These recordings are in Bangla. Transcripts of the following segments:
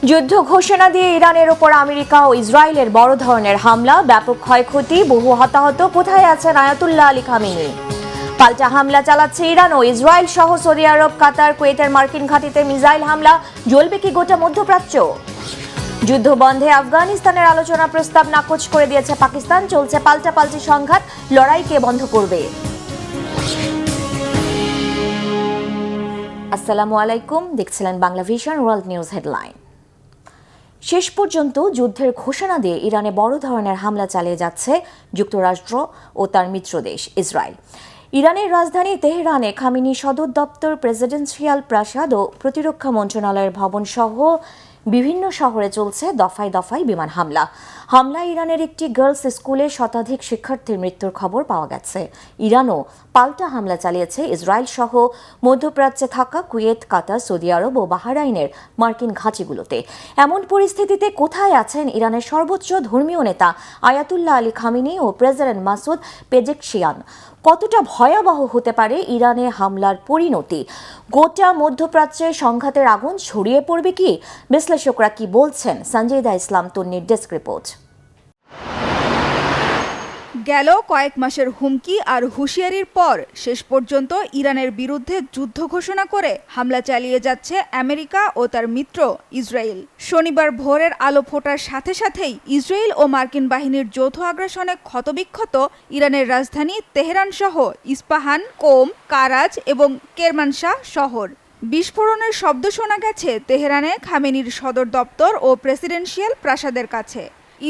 যুদ্ধ ঘোষণা দিয়ে ইরানের ওপর আমেরিকা ও ইসরায়েলের বড় ধরনের হামলা, ব্যাপক ক্ষয়ক্ষতি, বহু হতাহত। কোথায় আছেন আয়াতুল্লাহ আলী খামেনি? পাল্টা হামলা চালাচ্ছে ইরান ও ইসরায়েল সহ সৌদি আরব, কাতার, কুয়েতের মার্কিন ঘাঁটিতে মিসাইল হামলা। জ্বলবে কি গোটা মধ্যপ্রাচ্য? যুদ্ধ বন্ধে আফগানিস্তানের আলোচনা প্রস্তাব নাকচ করে দিয়েছে পাকিস্তান। চলছে পাল্টাপাল্টি সংঘাত। লড়াই কে বন্ধ করবে? আসসালামু আলাইকুম, দেখছিলেন Bangla vision world news headline. শেষ পর্যন্ত যুদ্ধের ঘোষণা দিয়ে ইরানে বড় ধরনের হামলা চালিয়ে যাচ্ছে যুক্তরাষ্ট্র ও তার মিত্র দেশ ইসরায়েল। ইরানের রাজধানী তেহরানে খামেনি সদর দপ্তর, প্রেসিডেন্সিয়াল প্রাসাদ ও প্রতিরক্ষা মন্ত্রণালয়ের ভবন সহ বিভিন্ন শহরে চলছে দফায় দফায় বিমান হামলা। হামলায় ইরানের একটি গার্লস স্কুলে শতাধিক শিক্ষার্থীর মৃত্যুর খবর পাওয়া গেছে। ইরানও পাল্টা হামলা চালিয়েছে ইসরায়েল সহ মধ্যপ্রাচ্যে থাকা কুয়েত, কাতার, সৌদি আরব ও বাহরাইনের মার্কিন ঘাঁটিগুলোতে। এমন পরিস্থিতিতে কোথায় আছেন ইরানের সর্বোচ্চ ধর্মীয় নেতা আয়াতুল্লাহ আলী খামেনি ও প্রেসিডেন্ট মাসুদ পেজেকশিয়ান? কতটা ভয়াবহ হতে পারে ইরানে হামলার পরিণতি? গোটা মধ্যপ্রাচ্যে সংঘাতের আগুন ছড়িয়ে পড়বে কি? বিশ্লেষকরা কি বলছেন? সঞ্জয়দা ইসলাম তন্নির ডেস্ক রিপোর্ট। গেল কয়েক মাসের হুমকি আর হুঁশিয়ারির পর শেষ পর্যন্ত ইরানের বিরুদ্ধে যুদ্ধ ঘোষণা করে হামলা চালিয়ে যাচ্ছে আমেরিকা ও তার মিত্র ইসরায়েল। শনিবার ভোরের আলো ফোটার সাথে সাথেই ইসরায়েল ও মার্কিন বাহিনীর যৌথ আগ্রাসনে ক্ষতবিক্ষত ইরানের রাজধানী তেহরান সহ ইস্পাহান, কোম, কারাজ এবং কেরমানশাহ শহর। বিস্ফোরণের শব্দ শোনা গেছে তেহরানে খামেনির সদর দপ্তর ও প্রেসিডেন্সিয়াল প্রাসাদের কাছে।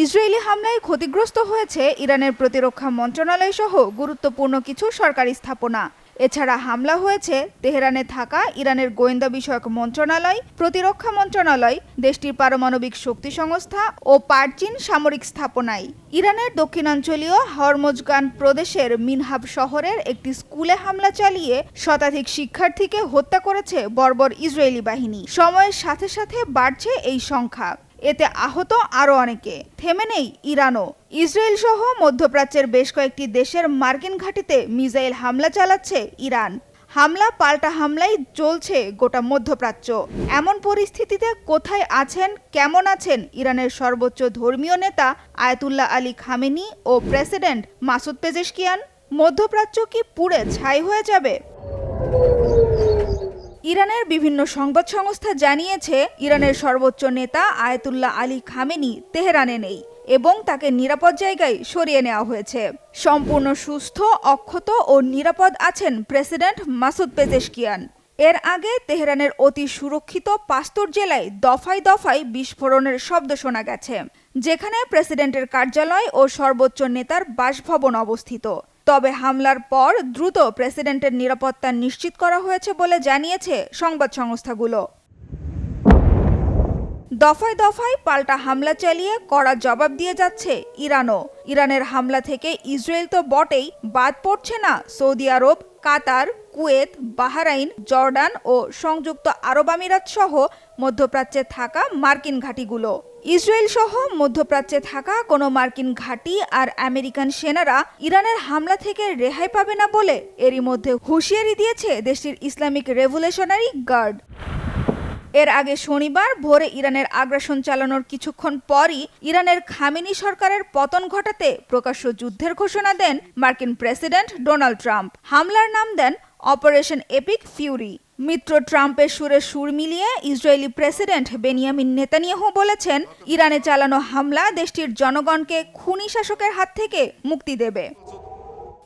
ইসরায়েলি হামলায় ক্ষতিগ্রস্ত হয়েছে ইরানের প্রতিরক্ষা মন্ত্রণালয় সহ গুরুত্বপূর্ণ কিছু সরকারি স্থাপনা। এছাড়া হামলা হয়েছে তেহরানে থাকা ইরানের গোয়েন্দা বিষয়ক মন্ত্রণালয়, প্রতিরক্ষা মন্ত্রণালয়, দেশটির পারমাণবিক শক্তি সংস্থা ও পারচিন সামরিক স্থাপনায়। ইরানের দক্ষিণাঞ্চলীয় হরমোজগান প্রদেশের মিনহাব শহরের একটি স্কুলে হামলা চালিয়ে শতাধিক শিক্ষার্থীকে হত্যা করেছে বর্বর ইসরায়েলি বাহিনী। সময়ের সাথে সাথে বাড়ছে এই সংখ্যা। এতে আহত আরও অনেকে। থেমে নেই ইরানও। ইসরায়েল সহ মধ্যপ্রাচ্যের বেশ কয়েকটি দেশের মার্কিন ঘাঁটিতে মিসাইল হামলা চালাচ্ছে ইরান। হামলা পাল্টা হামলায় চলছে গোটা মধ্যপ্রাচ্য। এমন পরিস্থিতিতে কোথায় আছেন, কেমন আছেন ইরানের সর্বোচ্চ ধর্মীয় নেতা আয়াতুল্লাহ আলী খামেনি ও প্রেসিডেন্ট মাসুদ পেজেশকিয়ান? মধ্যপ্রাচ্য কি পুড়ে ছাই হয়ে যাবে? ইরানের বিভিন্ন সংবাদ সংস্থা জানিয়েছে ইরানের সর্বোচ্চ নেতা আয়াতুল্লাহ আলী খামেনি তেহরানে নেই এবং তাকে নিরাপদ জায়গায় সরিয়ে নেওয়া হয়েছে। সম্পূর্ণ সুস্থ, অক্ষত ও নিরাপদ আছেন প্রেসিডেন্ট মাসুদ পেজেশকিয়ান। এর আগে তেহরানের অতি সুরক্ষিত পাস্তুর জেলায় দফায় দফায় বিস্ফোরণের শব্দ শোনা গেছে, যেখানে প্রেসিডেন্টের কার্যালয় ও সর্বোচ্চ নেতার বাসভবন অবস্থিত। তবে হামলার পর দ্রুত প্রেসিডেন্টের নিরাপত্তা নিশ্চিত করা হয়েছে বলে জানিয়েছে সংবাদ সংস্থাগুলো। দফায় দফায় পাল্টা হামলা চালিয়ে কড়া জবাব দিয়ে যাচ্ছে ইরানও। ইরানের হামলা থেকে ইসরায়েল তো বটেই, বাদ পড়ছে না সৌদি আরব, কাতার, কুয়েত, বাহরাইন, জর্ডান ও সংযুক্ত আরব আমিরাত সহ মধ্যপ্রাচ্যে থাকা মার্কিন ঘাঁটিগুলো। ইসরায়েল সহ মধ্যপ্রাচ্যে থাকা কোনো মার্কিন ঘাঁটি আর আমেরিকান সেনারা ইরানের হামলা থেকে রেহাই পাবে না বলে এরই মধ্যে হুঁশিয়ারি দিয়েছে দেশটির ইসলামিক রেভলিউশনারি গার্ড। এর আগে শনিবার ভোরে ইরানের আগ্রাসন চালানোর কিছুক্ষণ পরই ইরানের খামেনি সরকারের পতন ঘটাতে প্রকাশ্য যুদ্ধের ঘোষণা দেন মার্কিন প্রেসিডেন্ট ডোনাল্ড ট্রাম্প। হামলার নাম দেন অপারেশন এপিক ফিউরি। মিত্র ট্রাম্পের সুরে সুর মিলিয়ে ইসরায়েলি প্রেসিডেন্ট বেনিয়ামিন নেতানিয়াহু বলেছেন, ইরানে চালানো হামলা দেশটির জনগণকে খুনি শাসকের হাত থেকে মুক্তি দেবে।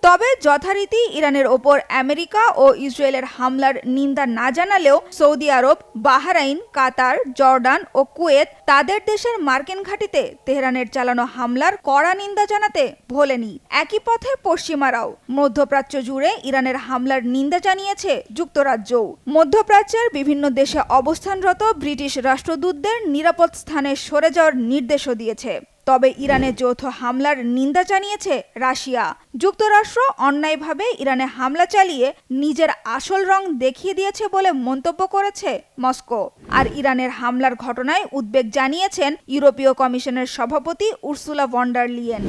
তবে যথারীতি ইরানের ওপর আমেরিকা ও ইসরায়েলের হামলার নিন্দা না জানালেও সৌদি আরব, বাহরাইন, কাতার, জর্ডান ও কুয়েত তাদের দেশের মার্কিন ঘাঁটিতে তেহরানের চালানো হামলার কড়া নিন্দা জানাতে ভোলেনি। একই পথে পশ্চিমারাও। মধ্যপ্রাচ্য জুড়ে ইরানের হামলার নিন্দা জানিয়েছে যুক্তরাজ্যও। মধ্যপ্রাচ্যের বিভিন্ন দেশে অবস্থানরত ব্রিটিশ রাষ্ট্রদূতদের নিরাপদ স্থানে সরে যাওয়ার নির্দেশও দিয়েছে। তবে ইরানে যৌথ হামলার নিন্দা জানিয়েছে রাশিয়া। যুক্তরাষ্ট্র অন্যায়ভাবে ইরানে হামলা চালিয়ে নিজের আসল রং দেখিয়ে দিয়েছে বলে মন্তব্য করেছে মস্কো। আর ইরানের হামলার ঘটনায় উদ্বেগ জানিয়েছেন ইউরোপীয় কমিশনের সভাপতি উর্সুলা ভন ডার লিয়েন।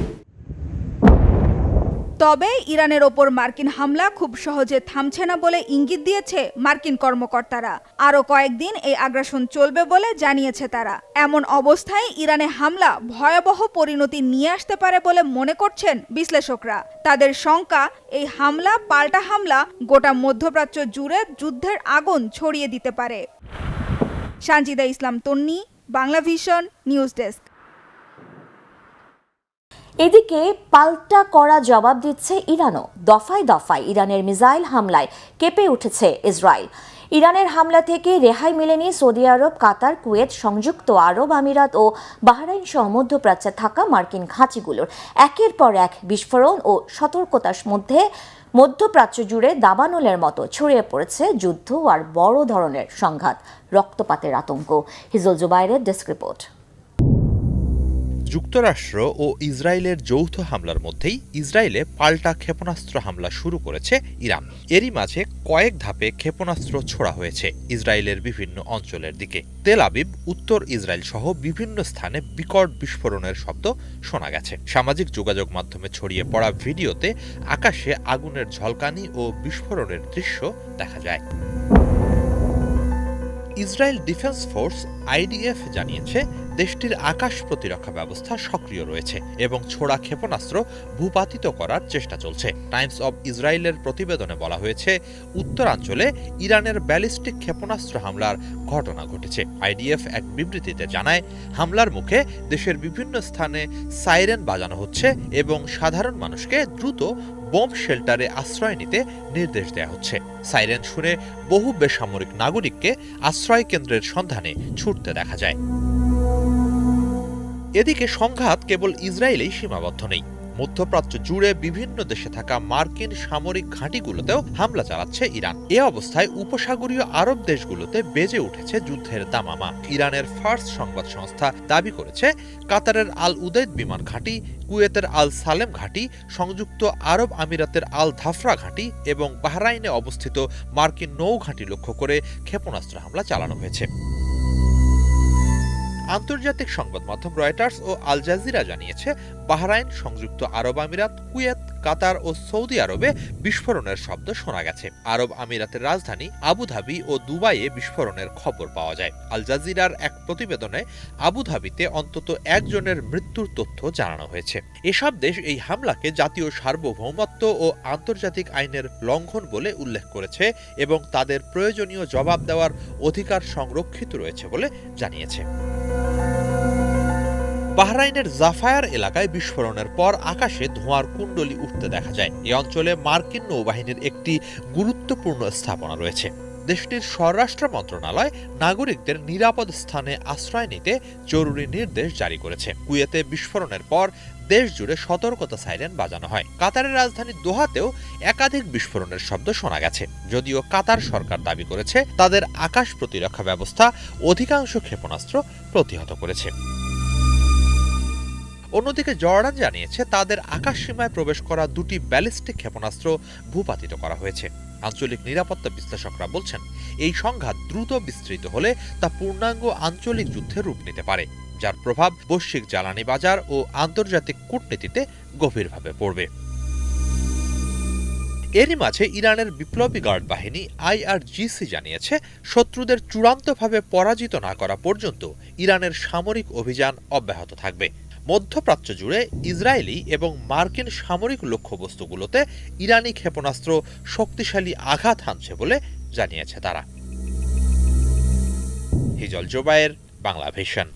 তবে ইরানের ওপর মার্কিন হামলা খুব সহজে থামছে না বলে ইঙ্গিত দিয়েছে মার্কিন কর্মকর্তারা। আরও কয়েকদিন এই আগ্রাসন চলবে বলে জানিয়েছে তারা। এমন অবস্থায় ইরানে হামলা ভয়াবহ পরিণতি নিয়ে আসতে পারে বলে মনে করছেন বিশ্লেষকরা। তাদের শঙ্কা, এই হামলা পাল্টা হামলা গোটা মধ্যপ্রাচ্য জুড়ে যুদ্ধের আগুন ছড়িয়ে দিতে পারে। সানজিদা ইসলাম তন্নি, বাংলা ভিশন, নিউজ ডেস্ক। এদিকে পাল্টা কড়া জবাব দিচ্ছে ইরানও। দফায় দফায় ইরানের মিসাইল হামলায় কেঁপে উঠেছে ইসরায়েল। ইরানের হামলা থেকে রেহাই মেলেনি সৌদি আরব, কাতার, কুয়েত, সংযুক্ত আরব আমিরাত ও বাহরাইন সহ মধ্যপ্রাচ্যে থাকা মার্কিন ঘাঁটিগুলোর একের পর এক বিস্ফোরণ ও সতর্কতার মধ্যে মধ্যপ্রাচ্য জুড়ে দাবানলের মতো ছড়িয়ে পড়েছে যুদ্ধ আর বড় ধরনের সংঘাত, রক্তপাতের আতঙ্ক। হিজল জুবাইরের ডেস্ক রিপোর্ট। যুক্তরাষ্ট্র ও ইসরায়েলের যৌথ হামলার মধ্যেই ইসরায়েলে পাল্টা ক্ষেপণাস্ত্র হামলা শুরু করেছে ইরান। এরই মাঝে কয়েক ধাপে ক্ষেপণাস্ত্র ছোড়া হয়েছে ইসরায়েলের বিভিন্ন অঞ্চলের দিকে। তেল আবিব, উত্তর ইসরায়েল সহ বিভিন্ন স্থানে বিকট বিস্ফোরণের শব্দ শোনা গেছে। সামাজিক যোগাযোগ মাধ্যমে ছড়িয়ে পড়া ভিডিওতে আকাশে আগুনের ঝলকানি ও বিস্ফোরণের দৃশ্য দেখা যায়। ইসরায়েল ডিফেন্স ফোর্স আইডিএফ জানিয়েছে দেশটির আকাশ প্রতিরক্ষা ব্যবস্থা সক্রিয় রয়েছে এবং ছোড়া ক্ষেপণাস্ত্র ভূপাতিত করার চেষ্টা চলছে। টাইমস অব ইসরায়েলের প্রতিবেদনে বলা হয়েছে, উত্তরাঞ্চলে ইরানের ব্যালিস্টিক ক্ষেপণাস্ত্র হামলার ঘটনা ঘটেছে। আইডিএফ এক বিবৃতিতে জানায়, হামলার মুখে দেশের বিভিন্ন স্থানে সাইরেন বাজানো হচ্ছে এবং সাধারণ মানুষকে দ্রুত বোম শেল্টারে আশ্রয় নিতে নির্দেশ দেওয়া হচ্ছে। সাইরেন শুনে বহু বেসামরিক নাগরিককে আশ্রয় কেন্দ্রের সন্ধানে ছুটতে দেখা যায়। এদিকে সংঘাত কেবল ইসরায়েলেই সীমাবদ্ধ নেই। মধ্যপ্রাচ্য জুড়ে বিভিন্ন দেশে থাকা মার্কিন সামরিক ঘাঁটিগুলোতেও হামলা চালাচ্ছে ইরান। এ অবস্থায় উপসাগরীয় আরব দেশগুলোতে বেজে উঠেছে যুদ্ধের দামামা। ইরানের ফার্স সংবাদ সংস্থা দাবি করেছে, কাতারের আল উদেদ বিমান ঘাঁটি, কুয়েতের আল সালেম ঘাঁটি, সংযুক্ত আরব আমিরাতের আল ধাফরা ঘাঁটি এবং বাহরাইনে অবস্থিত মার্কিন নৌ ঘাঁটি লক্ষ্য করে ক্ষেপণাস্ত্র হামলা চালানো হয়েছে। আন্তর্জাতিক সংবাদ মাধ্যম রয়টার্স ও আল জাজিরা জানিয়েছে, বাহরাইন, সংযুক্ত আরব আমিরাত, কুয়েত, কাতার ও সৌদি আরবে বিস্ফোরণের শব্দ শোনা গেছে। আরব আমিরাতের রাজধানী আবুধাবি ও দুবাইয়ে বিস্ফোরণের খবর পাওয়া যায়। আল জাজিরার এক প্রতিবেদনে আবুধাবিতে অন্তত একজনের মৃত্যুর তথ্য জানানো হয়েছে। এসব দেশ এই হামলাকে জাতীয় সার্বভৌমত্ব ও আন্তর্জাতিক আইনের লঙ্ঘন বলে উল্লেখ করেছে এবং তাদের প্রয়োজনীয় জবাব দেওয়ার অধিকার সংরক্ষিত রয়েছে বলে জানিয়েছে। বাহরাইনের জাফায়ার এলাকায় বিস্ফোরণের পর আকাশে ধোঁয়ার কুণ্ডলী উঠতে দেখা যায়। এই অঞ্চলে মার্কিন নৌবাহিনীর একটি গুরুত্বপূর্ণ স্থাপনা রয়েছে। দেশটির স্বরাষ্ট্র মন্ত্রণালয় নাগরিকদের নিরাপদ স্থানে আশ্রয় নিতে জরুরি নির্দেশ জারি করেছে। কুয়েতে বিস্ফোরণের পর দেশ জুড়ে সতর্কতা সাইরেন বাজানো হয়। কাতারের রাজধানী দোহাতেও একাধিক বিস্ফোরণের শব্দ শোনা গেছে। যদিও কাতার সরকার দাবি করেছে, তাদের আকাশ প্রতিরক্ষা ব্যবস্থা অধিকাংশ ক্ষেপণাস্ত্র প্রতিহত করেছে। অন্যদিকে জর্ডান জানিয়েছে, তাদের আকাশ সীমায় প্রবেশ করা দুটি ব্যালিস্টিক ক্ষেপণাস্ত্র ভূপাতিত করা হয়েছে। আঞ্চলিক নিরাপত্তা বিশ্লেষকরা বলছেন, এই সংঘাত দ্রুত বিস্তৃত হলে তা পূর্ণাঙ্গ আঞ্চলিক যুদ্ধের রূপ নিতে পারে, যার প্রভাব বৈশ্বিক জ্বালানি বাজার ও আন্তর্জাতিক কূটনীতিতে গভীরভাবে পড়বে। এরই মাঝে ইরানের বিপ্লবী গার্ড বাহিনী IRGC জানিয়েছে, শত্রুদের চূড়ান্তভাবে পরাজিত না করা পর্যন্ত ইরানের সামরিক অভিযান অব্যাহত থাকবে। মধ্যপ্রাচ্য জুড়ে ইসরায়েলি এবং মার্কিন সামরিক লক্ষ্যবস্তুগুলোতে ইরানি ক্ষেপণাস্ত্র শক্তিশালী আঘাত হানছে বলে জানিয়েছে তারা। হিজল জুবায়ের, বাংলা ভিশন।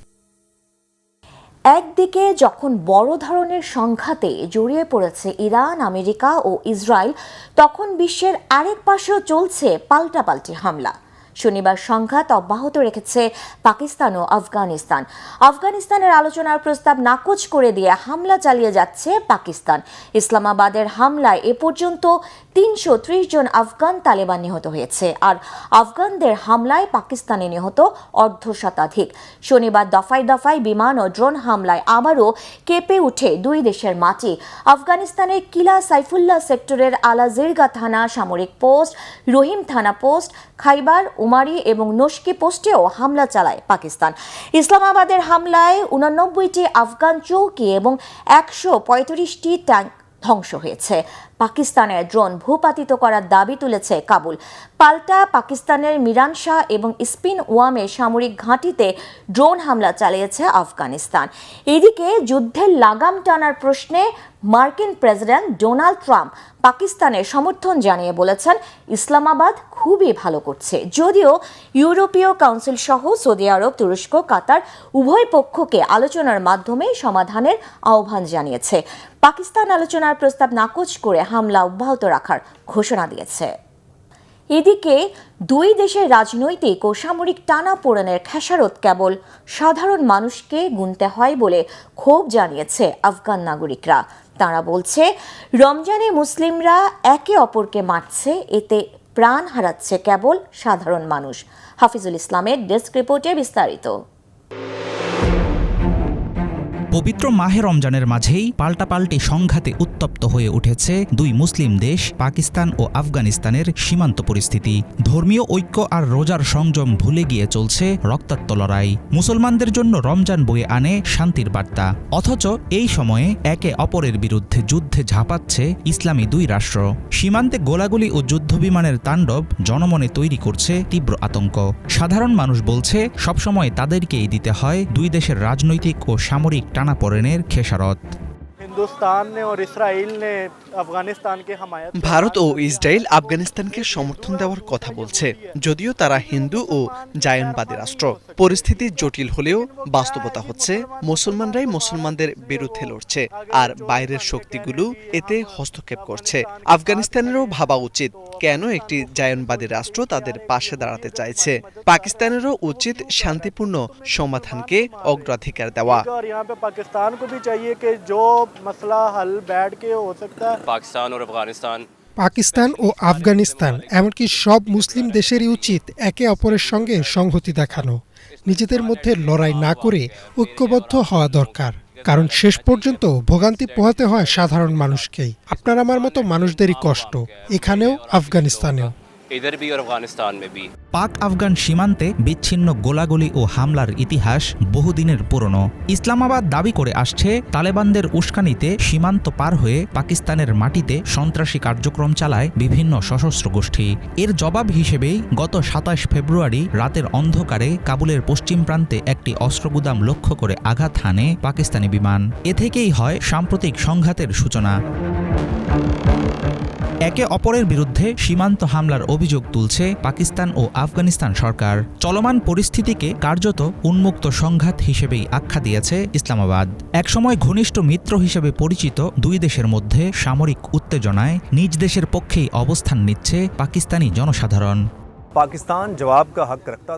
একদিকে যখন বড় ধরনের সংঘাতে জড়িয়ে পড়েছে ইরান, আমেরিকা ও ইসরায়েল, তখন বিশ্বের আরেক পাশেও চলছে পাল্টাপাল্টি হামলা। শনিবার সংঘাত অব্যাহত রেখেছে পাকিস্তান ও আফগানিস্তান। আফগানিস্তানের আলোচনার প্রস্তাব নাকচ করে দিয়ে হামলা চালিয়ে যাচ্ছে পাকিস্তান। ইসলামাবাদের হামলায় এ পর্যন্ত ৩৩০ জন আফগান তালেবান নিহত হয়েছে, আর আফগানদের হামলায় পাকিস্তানে নিহত অর্ধশতাধিক। শনিবার দফায় দফায় বিমান ও ড্রোন হামলায় আবারও কেঁপে উঠে দুই দেশের মাটি। আফগানিস্তানের কিলা সাইফুল্লাহ সেক্টরের আলাজিরগা থানা সামরিক পোস্ট, রহিম থানা পোস্ট, খাইবার, উমারি এবং নস্কি পোস্টেও হামলা চালায় পাকিস্তান। ইসলামাবাদের হামলায় 89টি আফগান চৌকি এবং 135টি ট্যাঙ্ক ধ্বংস হয়েছে। পাকিস্তানের ড্রোন ভূপাতিত করার দাবি তুলেছে কাবুল। পাল্টা পাকিস্তানের মিরান শাহ এবং স্পিন ওয়ামে সামরিক ঘাঁটিতে ড্রোন হামলা চালিয়েছে আফগানিস্তান। এদিকে যুদ্ধের লাগাম টানার প্রশ্নে মার্কিন প্রেসিডেন্ট ডোনাল্ড ট্রাম্প পাকিস্তানের সমর্থন জানিয়ে বলেছেন, ইসলামাবাদ খুবই ভালো করছে। যদিও ইউরোপীয় কাউন্সিল সহ সৌদি আরব, তুরস্ক, কাতার উভয় পক্ষকে আলোচনার মাধ্যমে সমাধানের আহ্বান জানিয়েছে। পাকিস্তান আলোচনার প্রস্তাব নাকচ করে হামলা অব্যাহত রাখার ঘোষণা দিয়েছে। এদিকে দুই দেশের রাজনৈতিক ও সামরিক টানাপোড়েনের খেসারত কেবল সাধারণ মানুষকে গুনতে হয় বলে ক্ষোভ জানিয়েছে আফগান নাগরিকরা। তারা বলছে, রমজানে মুসলিমরা একে অপরকে মারছে, এতে প্রাণ হারাচ্ছে কেবল সাধারণ মানুষ। হাফিজুল ইসলামের ডেস্ক রিপোর্টে বিস্তারিত। পবিত্র মাহে রমজানের মাঝেই পাল্টাপাল্টি সংঘাতে উত্তপ্ত হয়ে উঠেছে দুই মুসলিম দেশ পাকিস্তান ও আফগানিস্তানের সীমান্ত পরিস্থিতি। ধর্মীয় ঐক্য আর রোজার সংযম ভুলে গিয়ে চলছে রক্তাক্ত লড়াই। মুসলমানদের জন্য রমজান বয়ে আনে শান্তির বার্তা, অথচ এই সময়ে একে অপরের বিরুদ্ধে যুদ্ধে ঝাঁপাচ্ছে ইসলামী দুই রাষ্ট্র। সীমান্তে গোলাগুলি ও যুদ্ধবিমানের তাণ্ডব জনমনে তৈরি করছে তীব্র আতঙ্ক। সাধারণ মানুষ বলছে, সবসময় তাদেরকেই দিতে হয় দুই দেশের রাজনৈতিক ও সামরিক টানাপোড়েনের খেসারত। ভারত ও ইসরায়েল আফগানিস্তানকে সমর্থন দেওয়ার কথা বলছে, যদিও তারা হিন্দু ও জায়নবাদী রাষ্ট্র। পরিস্থিতি জটিল হলেও বাস্তবতা হচ্ছে মুসলমানরাই মুসলমানদের বিরুদ্ধে লড়ছে, আর বাইরের শক্তিগুলো এতে হস্তক্ষেপ করছে। আফগানিস্তানেরও ভাবা উচিত, কেন একটি জায়নবাদী রাষ্ট্র তাদের পাশে দাঁড়াতে চাইছে। পাকিস্তানেরও উচিত শান্তিপূর্ণ সমাধানকে অগ্রাধিকার দেওয়া। পাকিস্তান ও আফগানিস্তান এমনকি সব মুসলিম দেশেরই উচিত একে অপরের সঙ্গে সংহতি দেখানো। নিজেদের মধ্যে লড়াই না করে ঐক্যবদ্ধ হওয়া দরকার, কারণ শেষ পর্যন্ত ভোগান্তি পোহাতে হয় সাধারণ মানুষকেই। আপনার আমার মতো মানুষদেরই কষ্ট, এখানেও আফগানিস্তানেও। পাক আফগান সীমান্তে বিচ্ছিন্ন গোলাগুলি ও হামলার ইতিহাস বহুদিনের পুরনো। ইসলামাবাদ দাবি করে আসছে, তালেবানদের উস্কানিতে সীমান্ত পার হয়ে পাকিস্তানের মাটিতে সন্ত্রাসী কার্যক্রম চালায় বিভিন্ন সশস্ত্র গোষ্ঠী। এর জবাব হিসেবেই গত ২৭ ফেব্রুয়ারি রাতের অন্ধকারে কাবুলের পশ্চিম প্রান্তে একটি অস্ত্রগুদাম লক্ষ্য করে আঘাত হানে পাকিস্তানি বিমান। এ থেকেই হয় সাম্প্রতিক সংঘাতের সূচনা। একে অপরের বিরুদ্ধে সীমান্ত হামলার অভিযোগ তুলছে পাকিস্তান ও আফগানিস্তান সরকার। চলমান পরিস্থিতিকে কার্যত উন্মুক্ত সংঘাত হিসেবেই আখ্যা দিয়েছে ইসলামাবাদ। একসময় ঘনিষ্ঠ মিত্র হিসেবে পরিচিত দুই দেশের মধ্যে সামরিক উত্তেজনায় নিজ দেশের পক্ষেই অবস্থান নিচ্ছে পাকিস্তানি জনসাধারণ।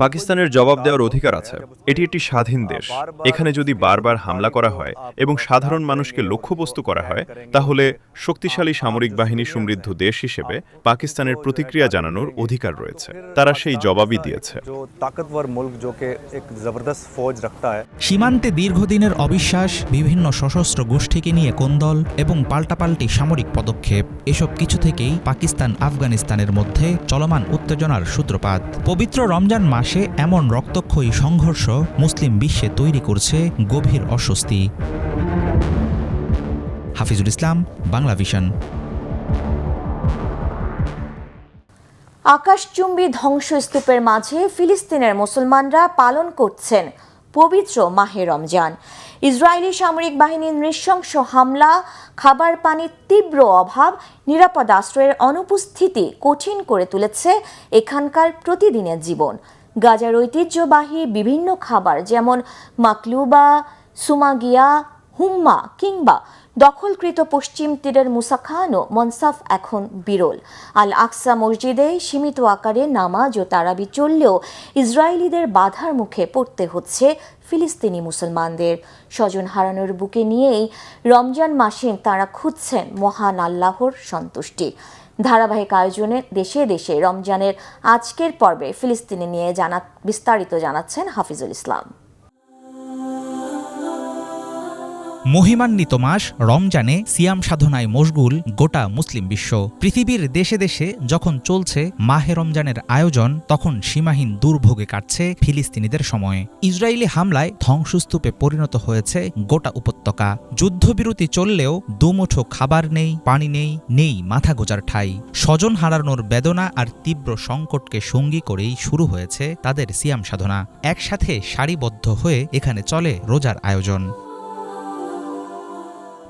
পাকিস্তানের জবাব দেওয়ার অধিকার আছে। এটি একটি স্বাধীন দেশ। এখানে যদি বারবার হামলা করা হয় এবং সাধারণ মানুষকে লক্ষ্যবস্তু করা হয়, তাহলে শক্তিশালী সামরিক বাহিনী সমৃদ্ধ দেশ হিসেবে পাকিস্তানের প্রতিক্রিয়া জানানোর অধিকার রয়েছে। তারা সেই জবাবই দিয়েছে। সীমান্তে দীর্ঘদিনের অবিশ্বাস, বিভিন্ন সশস্ত্র গোষ্ঠীকে নিয়ে কোন্দল এবং পাল্টাপাল্টি সামরিক পদক্ষেপ, এসব কিছু থেকেই পাকিস্তান আফগানিস্তানের মধ্যে চলমান উত্তেজনার সূত্রপাত। পবিত্র রমজান মাসে এমন রক্তক্ষয়ী সংঘর্ষ মুসলিম বিশ্বে তৈরি করছে গভীর অস্বস্তি। হাফিজুল ইসলাম, বাংলা ভিশন। আকাশচুম্বী ধ্বংসস্তূপের মাঝে ফিলিস্তিনের মুসলমানরা পালন করছেন পবিত্র মাহে রমজান। ইসরায়েলি সামরিক বাহিনীর নৃশংস হামলা, খাবার পানির তীব্র অভাব, নিরাপদ আশ্রয়ের অনুপস্থিতি কঠিন করে তুলেছে এখানকার প্রতিদিনের জীবন। গাজার ঐতিহ্যবাহী বিভিন্ন খাবার যেমন মাকলুবা, সুমাগিয়া, হুম্মা কিংবা দখলকৃত পশ্চিম তীরের মুসাখান ও মনসাফ এখন বিরল। আল আকসা মসজিদে সীমিত আকারে নামাজ ও তারাবি চললেও ইসরায়েলিদের বাধার মুখে পড়তে হচ্ছে ফিলিস্তিনি মুসলমানদের। স্বজন হারানোর বুকে নিয়েই রমজান মাসে তাঁরা খুঁজছেন মহান আল্লাহর সন্তুষ্টি। ধারাবাহিক আয়োজনে দেশে দেশে রমজানের আজকের পর্বে ফিলিস্তিনি নিয়ে বিস্তারিত জানাচ্ছেন হাফিজুল ইসলাম। মহিমান্বিত মাস রমজানে সিয়াম সাধনায় মশগুল গোটা মুসলিম বিশ্ব। পৃথিবীর দেশে দেশে যখন চলছে মাহে রমজানের আয়োজন, তখন সীমাহীন দুর্ভোগে কাটছে ফিলিস্তিনিদের সময়। ইসরায়েলি হামলায় ধ্বংসস্তূপে পরিণত হয়েছে গোটা উপত্যকা। যুদ্ধবিরতি চললেও দুমুঠো খাবার নেই, পানি নেই, নেই মাথা গোজার ঠাঁই। স্বজন হারানোর বেদনা আর তীব্র সংকটকে সঙ্গী করেই শুরু হয়েছে তাদের সিয়াম সাধনা। একসাথে সারিবদ্ধ হয়ে এখানে চলে রোজার আয়োজন।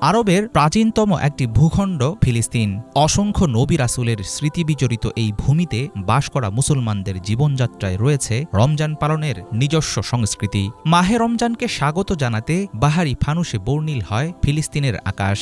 আরবের প্রাচীনতম একটি ভূখণ্ড ফিলিস্তিন। অসংখ্য নবী রাসূলের স্মৃতিবিজড়িত এই ভূমিতে বাস করা মুসলমানদের জীবনযাত্রায় রয়েছে রমজান পালনের নিজস্ব সংস্কৃতি। মাহে রমজানকে স্বাগত জানাতে বাহারি ফানুসে বর্ণিল হয় ফিলিস্তিনের আকাশ।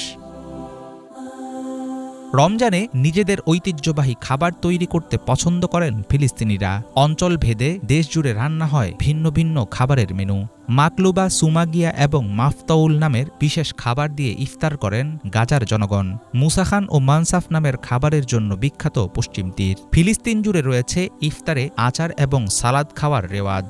রমজানে নিজেদের ঐতিহ্যবাহী খাবার তৈরি করতে পছন্দ করেন ফিলিস্তিনিরা। অঞ্চল ভেদে দেশজুড়ে রান্না হয় ভিন্ন ভিন্ন খাবারের মেনু। মাকলুবা, সুমাগিয়া এবং মাফতাউল নামের বিশেষ খাবার দিয়ে ইফতার করেন গাজার জনগণ। মুসাখান ও মানসাফ নামের খাবারের জন্য বিখ্যাত পশ্চিম তীর। ফিলিস্তিন জুড়ে রয়েছে ইফতারে আচার এবং সালাদ খাওয়ার রেওয়াজ।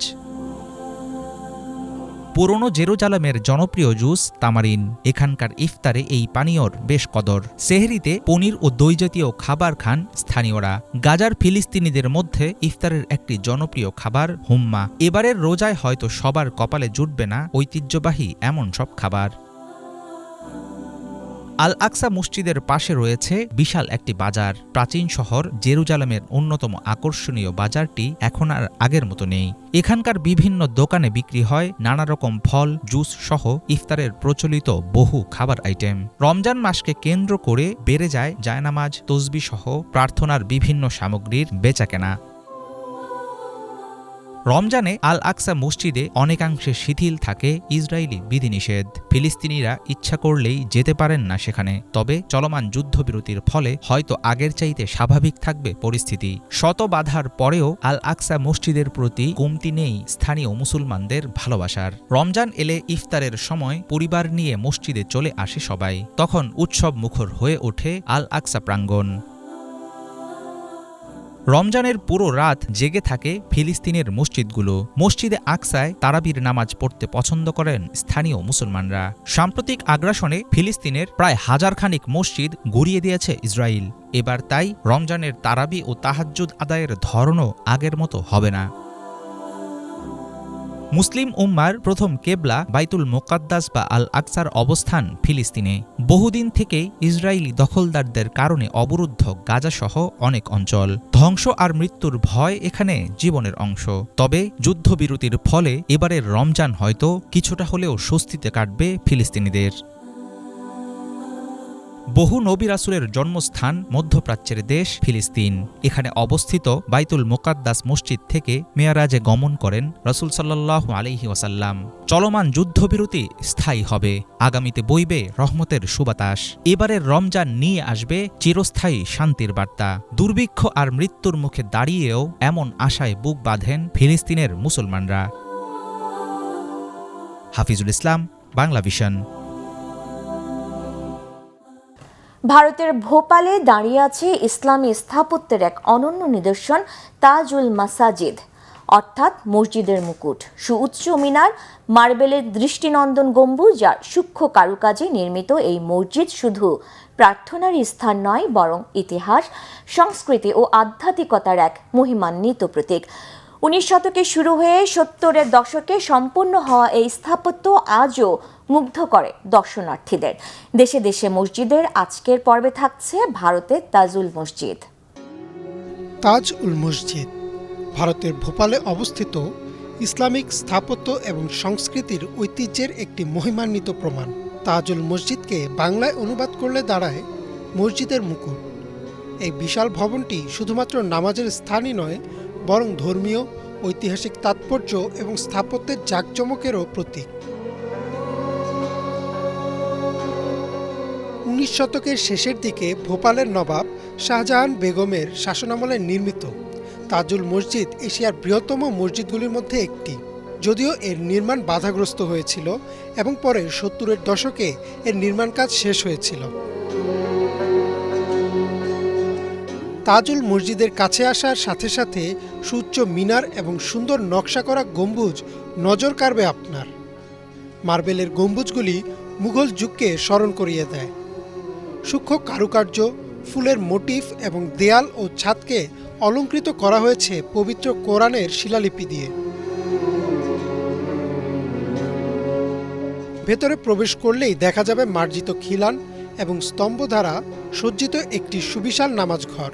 পুরনো জেরুজালেমের জনপ্রিয় জুস তামারিন। এখানকার ইফতারে এই পানীয়র বেশ কদর। সেহরিতে পনির ও দই জাতীয় খাবার খান স্থানীয়রা। গাজার ফিলিস্তিনিদের মধ্যে ইফতারের একটি জনপ্রিয় খাবার হুম্মা। এবারের রোজায় হয়তো সবার কপালে জুটবে না ঐতিহ্যবাহী এমন সব খাবার। আল আকসা মসজিদের পাশে রয়েছে বিশাল একটি বাজার। প্রাচীন শহর জেরুজালেমের অন্যতম আকর্ষণীয় বাজারটি এখন আর আগের মতো নেই। এখানকার বিভিন্ন দোকানে বিক্রি হয় নানা রকম ফল, জুস সহ ইফতারের প্রচলিত বহু খাবার আইটেম। রমজান মাসকে কেন্দ্র করে বেড়ে যায় জায়নামাজ, তসবিহ সহ প্রার্থনার বিভিন্ন সামগ্রীর বেচাকেনা। রমজানে আল আকসা মসজিদে অনেকাংশে শিথিল থাকে ইসরায়েলি বিধিনিষেধ। ফিলিস্তিনিরা ইচ্ছা করলেই যেতে পারেন না সেখানে। তবে চলমান যুদ্ধবিরতির ফলে হয়তো আগের চাইতে স্বাভাবিক থাকবে পরিস্থিতি। শত বাধার পরেও আল আকসা মসজিদের প্রতি কমতি নেই স্থানীয় মুসলমানদের ভালোবাসার। রমজান এলে ইফতারের সময় পরিবার নিয়ে মসজিদে চলে আসে সবাই। তখন উৎসব মুখর হয়ে ওঠে আল আকসা প্রাঙ্গণ। রমজানের পুরো রাত জেগে থাকে ফিলিস্তিনের মসজিদগুলো। মসজিদে আকসায় তারাবির নামাজ পড়তে পছন্দ করেন স্থানীয় মুসলমানরা। সাম্প্রতিক আগ্রাসনে ফিলিস্তিনের প্রায় হাজারখানিক মসজিদ গুঁড়িয়ে দিয়েছে ইসরায়েল। এবার তাই রমজানের তারাবি ও তাহাজ্জুদ আদায়ের ধরনও আগের মতো হবে না। মুসলিম উম্মার প্রথম কেবলা বাইতুল মুকাদ্দাস বা আল আকসার অবস্থান ফিলিস্তিনে। বহুদিন থেকেই ইসরায়েলি দখলদারদের কারণে অবরুদ্ধ গাজাসহ অনেক অঞ্চল। ধ্বংস আর মৃত্যুর ভয় এখানে জীবনের অংশ। তবে যুদ্ধবিরতির ফলে এবারের রমজান হয়তো কিছুটা হলেও স্বস্তিতে কাটবে ফিলিস্তিনিদের। বহু নবী রাসূলের জন্মস্থান মধ্যপ্রাচ্যের দেশ ফিলিস্তিন। এখানে অবস্থিত বাইতুল মুকাদ্দাস মসজিদ থেকে মেয়ারাজে গমন করেন রাসূল সাল্লাল্লাহু আলাইহি ওয়াসাল্লাম। চলমান যুদ্ধবিরতি স্থায়ী হবে, আগামীতে বইবে রহমতের সুবাতাস। এবারের রমজান নিয়ে আসবে চিরস্থায়ী শান্তির বার্তা। দুর্ভিক্ষ আর মৃত্যুর মুখে দাঁড়িয়েও এমন আশায় বুক বাঁধেন ফিলিস্তিনের মুসলমানরা। হাফিজুল ইসলাম, বাংলা ভিশন। ভারতের ভোপালে দাঁড়িয়ে আছে ইসলামী স্থাপত্যের এক অনন্য নিদর্শন তাজুল মাসাজিদ, অর্থাৎ মসজিদের মুকুট। সুউচ্চ মিনার, মার্বেলের দৃষ্টিনন্দন গম্বুজ আর সূক্ষ্ম কারুকাজে নির্মিত এই মসজিদ শুধু প্রার্থনার স্থান নয়, বরং ইতিহাস, সংস্কৃতি ও আধ্যাত্মিকতার এক মহিমান্বিত প্রতীক। 19 শতকে শুরু হয়ে 70-এর দশকে সম্পন্ন হওয়া এই স্থাপত্য আজও মুগ্ধ করে দর্শনার্থীদের। দেশে দেশে মসজিদের আজকের পর্বে থাকছে ভারতের তাজুল মসজিদ। তাজ উল মসজিদ ভারতের ভোপালে অবস্থিত ইসলামিক স্থাপত্য এবং সংস্কৃতির ঐতিহ্যের একটি মহিমান্বিত প্রমাণ। তাজুল মসজিদকে বাংলায় অনুবাদ করলে দাঁড়ায় মসজিদের মুকুট। এই বিশাল ভবনটি শুধুমাত্র নামাজের স্থানই নয়, বরং ধর্মীয়, ঐতিহাসিক তাৎপর্য এবং স্থাপত্যের জাঁকজমকেরও প্রতীক। 19 শতকের শেষের দিকে ভোপালের নবাব শাহজাহান বেগমের শাসনামলে নির্মিত তাজুল মসজিদ এশিয়ার বৃহত্তম মসজিদগুলির মধ্যে একটি। যদিও এর নির্মাণ বাধাগ্রস্ত হয়েছিল এবং পরে 70-এর দশকে এর নির্মাণ কাজ শেষ হয়েছিল। তাজুল মসজিদের কাছে আসার সাথে সাথে সুউচ্চ মিনার এবং সুন্দর নকশা করা গম্বুজ নজর কাড়বে আপনার। মার্বেলের গম্বুজগুলি মুঘল যুগকে স্মরণ করিয়ে দেয়। সূক্ষ্ম কারুকার্য, ফুলের মোটিফ এবং দেয়াল ও ছাদকে অলংকৃত করা হয়েছে পবিত্র কোরআনের শিলালিপি দিয়ে। ভেতরে প্রবেশ করলেই দেখা যাবে মার্জিত খিলান এবং স্তম্ভ দ্বারা সজ্জিত একটি সুবিশাল নামাজ ঘর,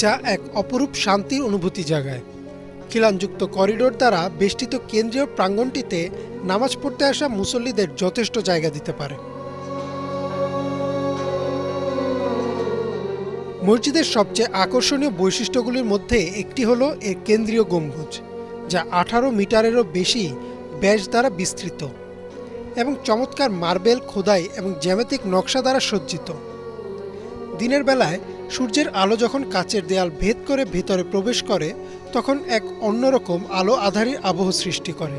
যা এক অপরূপ শান্তির অনুভূতি জাগায়। খিলানযুক্ত করিডোর দ্বারা বেষ্টিত কেন্দ্রীয় প্রাঙ্গণটিতে নামাজ পড়তে আসা মুসল্লিদের যথেষ্ট জায়গা দিতে পারে। মসজিদের সবচেয়ে আকর্ষণীয় বৈশিষ্ট্যগুলির মধ্যে একটি হলো এর কেন্দ্রীয় গম্বুজ, যা 18 মিটারেরও বেশি ব্যাস দ্বারা বিস্তৃত এবং চমৎকার মার্বেল খোদাই এবং জ্যামিতিক নকশা দ্বারা সজ্জিত। দিনের বেলায় সূর্যের আলো যখন কাচের দেয়াল ভেদ করে ভেতরে প্রবেশ করে, তখন এক অন্যরকম আলো আঁধারির আবহ সৃষ্টি করে।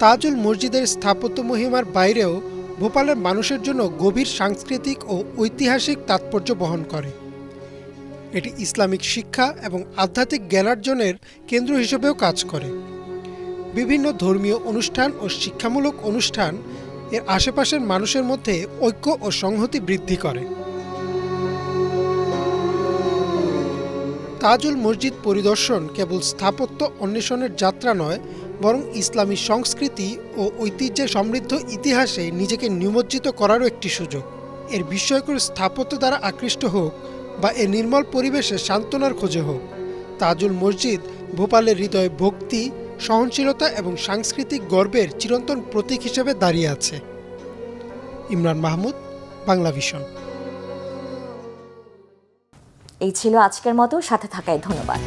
তাজুল মসজিদের স্থাপত্য মহিমার বাইরেও ভোপালের মানুষের জন্য গভীর সাংস্কৃতিক ও ঐতিহাসিক তাৎপর্য বহন করে। এটি ইসলামিক শিক্ষা এবং আধ্যাত্মিক জ্ঞানার্জনের কেন্দ্র হিসেবেও কাজ করে। বিভিন্ন ধর্মীয় অনুষ্ঠান ও শিক্ষামূলক অনুষ্ঠান এর আশেপাশের মানুষের মধ্যে ঐক্য ও সংহতি বৃদ্ধি করে। তাজুল মসজিদ পরিদর্শন কেবল স্থাপত্য অন্বেষণের যাত্রা নয়, বরং ইসলামী সংস্কৃতি ও ঐতিহ্যে সমৃদ্ধ ইতিহাসে নিজেকে নিমজ্জিত করারও একটি সুযোগ। এর বিস্ময়কর স্থাপত্য দ্বারা আকৃষ্ট হোক বা এর নির্মল পরিবেশে সান্ত্বনার খোঁজে হোক, তাজুল মসজিদ ভোপালের হৃদয়ে ভক্তি, সহনশীলতা এবং সাংস্কৃতিক গর্বের চিরন্তন প্রতীক হিসেবে দাঁড়িয়ে আছে। ইমরান মাহমুদ, বাংলা ভিশন। এই ছিল আজকের মতো, সাথে থাকায় ধন্যবাদ।